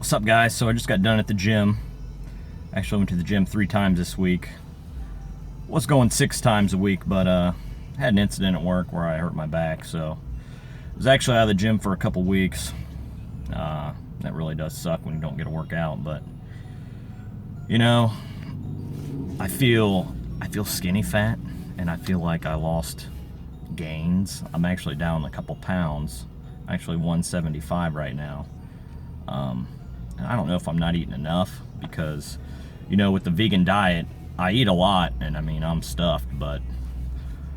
What's up, guys? So I just got done at the gym. Actually, I went to the gym 3 times this week. Was going 6 times a week, but had an incident at work where I hurt my back, so I was actually out of the gym for a couple weeks. That really does suck when you don't get a workout, but you know, I feel skinny fat, and I feel like I lost gains. I'm actually down a couple pounds. I'm actually 175 right now. And I don't know if I'm not eating enough, because you know, with the vegan diet I eat a lot, and I mean, I'm stuffed, but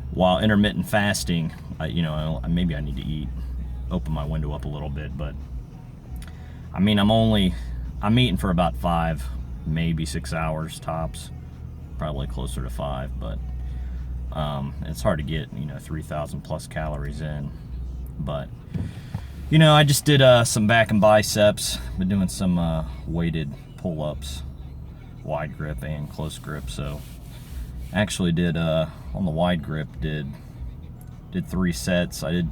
while intermittent fasting, maybe I need to open my window up a little bit, but I mean, I'm eating for about 5, maybe 6 hours tops, probably closer to 5, but it's hard to get 3,000 plus calories in. But I just did some back and biceps. Been doing some weighted pull-ups, wide grip and close grip. So actually did on the wide grip did 3 sets. I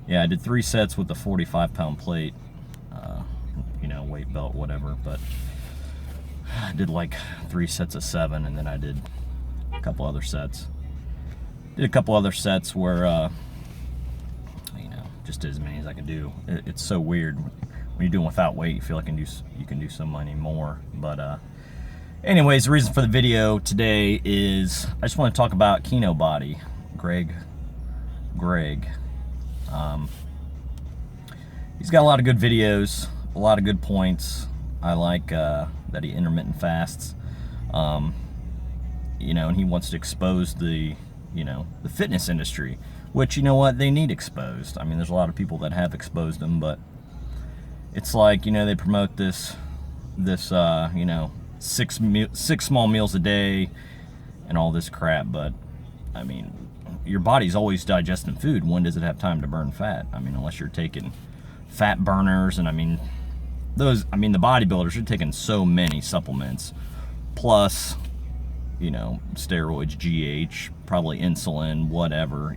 did 3 sets with the 45-pound plate, weight belt, whatever. But I did like 3 sets of 7, and then I did a couple other sets. Did a couple other sets where just as many as I can do. It's so weird when you're doing without weight. You feel like you can do so many more. But anyways, the reason for the video today is I just want to talk about Kinobody. Greg. He's got a lot of good videos, a lot of good points. I like that he intermittent fasts. And he wants to expose the fitness industry, which, you know what, they need exposed. I mean, there's a lot of people that have exposed them, but it's like, they promote this 6 small meals a day and all this crap, but I mean, your body's always digesting food. When does it have time to burn fat? I mean, unless you're taking fat burners, and I mean, the bodybuilders are taking so many supplements, plus steroids, GH, probably insulin, whatever,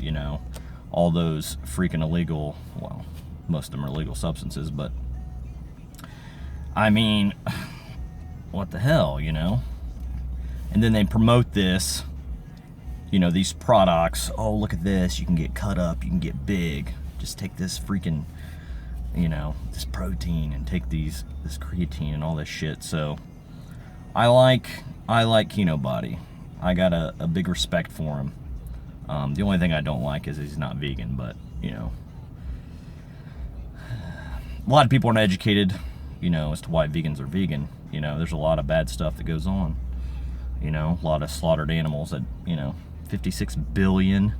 all those freaking illegal, well, most of them are illegal substances, but I mean, what the hell, And then they promote this, these products. Oh, look at this, you can get cut up, you can get big. Just take this freaking, this protein, and take this creatine and all this shit. So I like Kinobody. I got a big respect for him. The only thing I don't like is he's not vegan, but a lot of people aren't educated, as to why vegans are vegan. There's a lot of bad stuff that goes on. A lot of slaughtered animals that 56 billion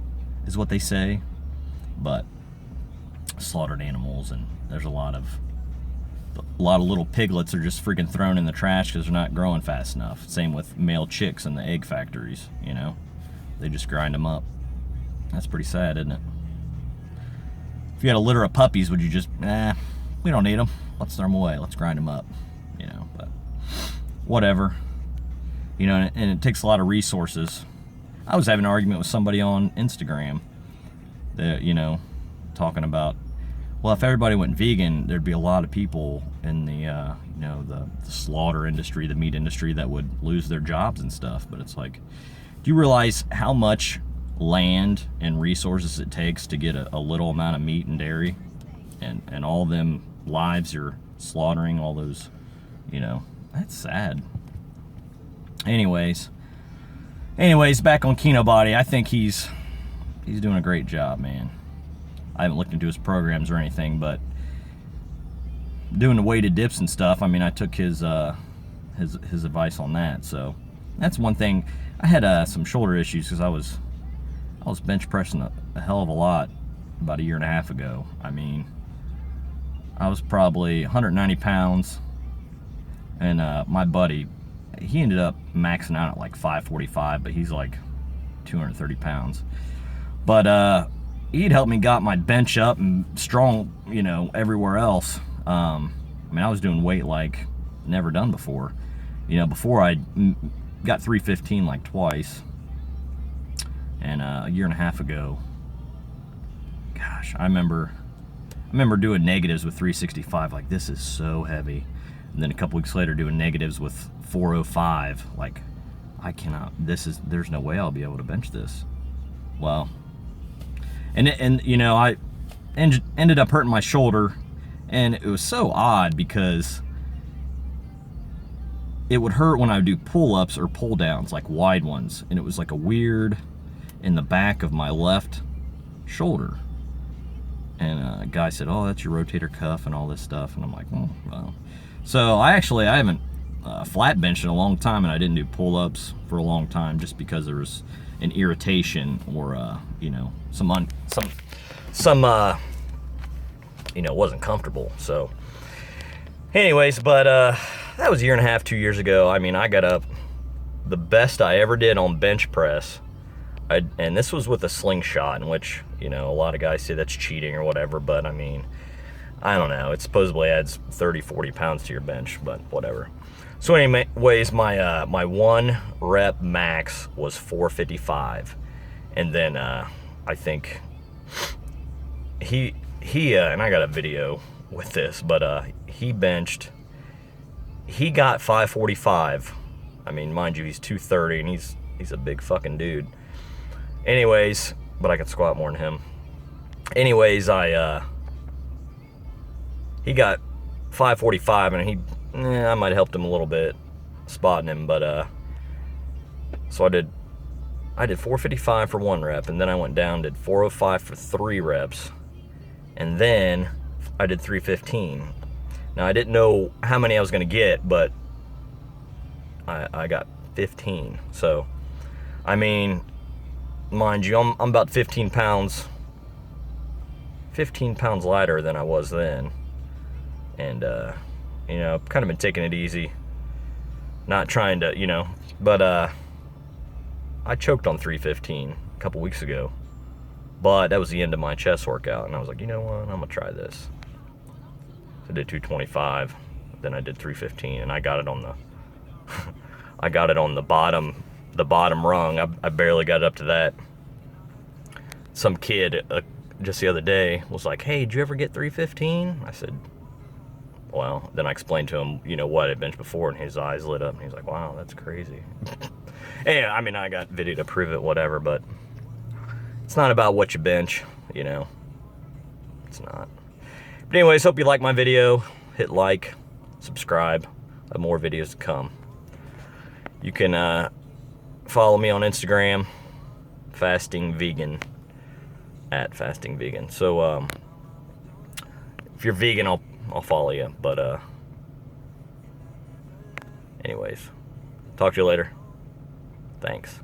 is what they say, but slaughtered animals, and there's a lot of little piglets are just freaking thrown in the trash because they're not growing fast enough. Same with male chicks in the egg factories, they just grind them up. That's pretty sad, isn't it? If you had a litter of puppies, would you just, we don't need them, let's throw them away, let's grind them up, but whatever. And it takes a lot of resources. I was having an argument with somebody on Instagram that, talking about, well, if everybody went vegan, there'd be a lot of people in the the slaughter industry, the meat industry, that would lose their jobs and stuff. But it's like, do you realize how much land and resources it takes to get a little amount of meat and dairy, and all them lives you're slaughtering, all those, that's sad. Anyways, back on Kinobody, I think he's doing a great job, man. I haven't looked into his programs or anything, but doing the weighted dips and stuff, I mean, I took his advice on that. So that's one thing. I had some shoulder issues because I was bench pressing a hell of a lot about 1.5 years ago. I mean, I was probably 190 pounds, and my buddy, he ended up maxing out at like 545, but he's like 230 pounds. But he'd helped me got my bench up and strong, everywhere else. I mean, I was doing weight like never done before. Before I got 315 like twice. And 1.5 years ago, gosh, I remember remember doing negatives with 365, like, this is so heavy. And then a couple weeks later doing negatives with 405, like, I cannot, there's no way I'll be able to bench this. Well, and you know, I ended up hurting my shoulder, and it was so odd because it would hurt when I would do pull-ups or pull-downs, like wide ones, and it was like a weird in the back of my left shoulder. And a guy said, oh, that's your rotator cuff and all this stuff, and I'm like, oh, well. So I haven't flat benched in a long time, and I didn't do pull-ups for a long time just because there was an irritation or you know, you know, wasn't comfortable. So anyways, but that was a year and a half, 2 years ago. I mean, I got up the best I ever did on bench press. And this was with a slingshot, in which, you know, a lot of guys say that's cheating or whatever, but I mean, I don't know. It supposedly adds 30, 40 pounds to your bench, but whatever. So anyways, my 1 rep max was 455. And then I think he and I got a video with this, but he got 545. I mean, mind you, he's 230 and he's a big fucking dude. Anyways, but I could squat more than him. Anyways, he got 545, and I might have helped him a little bit spotting him, but so I did 455 for 1 rep, and then I went down, did 405 for 3 reps, and then I did 315. Now, I didn't know how many I was going to get, but I got 15. So, I mean, mind you, I'm about 15 pounds lighter than I was then. And, you know, kind of been taking it easy. Not trying to, you know, but I choked on 315 a couple weeks ago. But that was the end of my chest workout, and I was like, you know what, I'm going to try this. So I did 225, then I did 315, and I got it on the I got it on the bottom rung. I barely got it up to that. Some kid just the other day was like, hey, did you ever get 315? I said, well, then I explained to him, you know, what I had benched before, and his eyes lit up, and he was like, wow, that's crazy. And I mean, I got video to prove it, whatever, but it's not about what you bench, you know. It's not. But anyways, hope you like my video. Hit like, subscribe. I have more videos to come. You can follow me on Instagram, Fasting Vegan, @FastingVegan. So if you're vegan, I'll follow you. But anyways, talk to you later. Thanks.